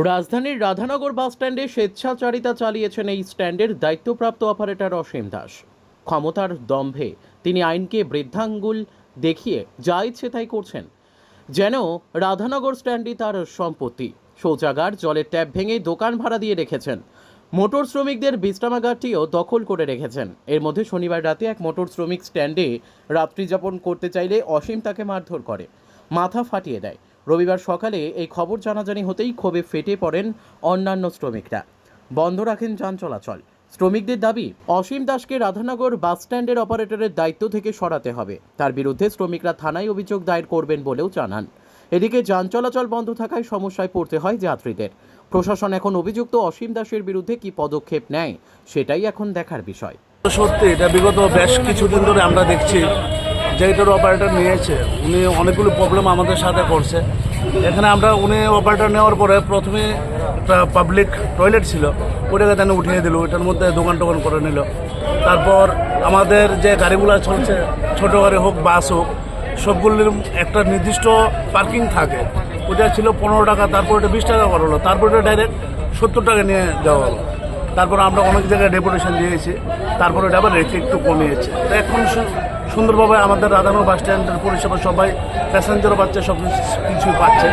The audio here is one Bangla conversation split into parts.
রাজধানীর রাধানগর বাসস্ট্যান্ডে স্বেচ্ছাচারিতা চালিয়েছেন এই স্ট্যান্ডের দায়িত্বপ্রাপ্ত অপারেটর অসীম দাস। ক্ষমতার দম্ভে তিনি আইনকে বৃদ্ধাঙ্গুল দেখিয়ে যা ইচ্ছে তাই করছেন, যেন রাধানগর স্ট্যান্ডই তার সম্পত্তি। শৌচাগার, জলের ট্যাপ ভেঙে দোকান ভাড়া দিয়ে রেখেছেন। মোটর শ্রমিকদের বিশ্রামাগারটিও দখল করে রেখেছেন। এর মধ্যে শনিবার রাতে এক মোটর শ্রমিক স্ট্যান্ডে রাত্রিযাপন করতে চাইলে অসীম তাকে মারধর করে, মাথা ফাটিয়ে দেয়। রবিবার সকালে এই খবর জানাজানি হতেই ক্ষোভে ফেটে পড়েন অন্যান্য শ্রমিকরা, বন্ধ রাখেন যান চলাচল। শ্রমিকদের দাবি, অসীম দাসকে রাধানগর বাসস্ট্যান্ডের অপারেটরের দায়িত্ব থেকে সরাতে হবে। তার বিরুদ্ধে শ্রমিকরা থানায় অভিযোগ দায়ের করবেন বলেও জানান। এদিকে যান চলাচল বন্ধ থাকায় সমস্যায় পড়তে হয় যাত্রীদের। প্রশাসন এখন অভিযুক্ত অসীম দাসের বিরুদ্ধে কি পদক্ষেপ নেয় সেটাই এখন দেখার বিষয়। সত্যি এটা বিগত বেশ কিছুদিন ধরে আমরা দেখছি যে এটার অপারেটর নিয়েছে, উনি অনেকগুলো প্রবলেম আমাদের সাথে করছে। এখানে উনি অপারেটর নেওয়ার পরে প্রথমে একটা পাবলিক টয়লেট ছিল, ওইটাকে তেন উঠিয়ে দিল, ওইটার মধ্যে দোকান টোকান করে নিল। তারপর আমাদের যে গাড়িগুলো চলছে, ছোটো গাড়ি হোক বাস হোক, সবগুলির একটা নির্দিষ্ট পার্কিং থাকে, ওইটা ছিল 15 টাকা, তারপর ওটা 20 টাকা করা হলো, তারপর ওটা ডাইরেক্ট 70 টাকা নিয়ে যাওয়া হলো। তারপর আমরা অনেক জায়গায় ডেপুটেশন দিয়েছি, তারপরে এটা আবার রেট একটু কমিয়েছে। তো এখন সুন্দরভাবে আমাদের রাধানগর বাস স্ট্যান্ডের পরিষেবা সবাই প্যাসেঞ্জারও পাচ্ছে, সব কিছুই পাচ্ছে।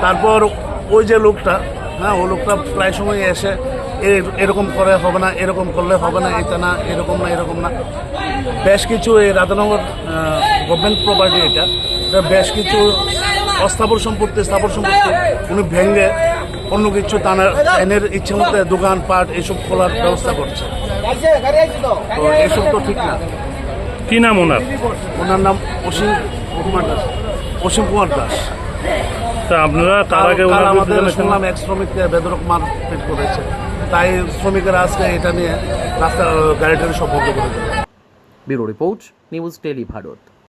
তারপর ওই যে লোকটা, ওই লোকটা প্রায় সময় এসে এরকম করে হবে না, এরকম করলে হবে না, এটা না, এরকম না, এরকম না। বেশ কিছু এই রাধানগর গভর্নমেন্ট প্রপার্টি, এটা বেশ কিছু স্থাবর সম্পত্তি উনি ভেঙে অন্য কিছু এনের ইচ্ছে মতো দোকান পাট এসব খোলার ব্যবস্থা করছে। তো এসব তো ঠিক না। কি নাম ওনার? ওনার নাম অসীম কুমার দাস। তা আপনারা তার আগে আমাদের শুনলাম এক শ্রমিককে বেদরক মারপিট করেছে, তাই শ্রমিকেরা আজকে এটা নিয়ে রাস্তা গাড়িটাকে সব বন্ধ করে দেবে। Bureau report, news tele Bharat.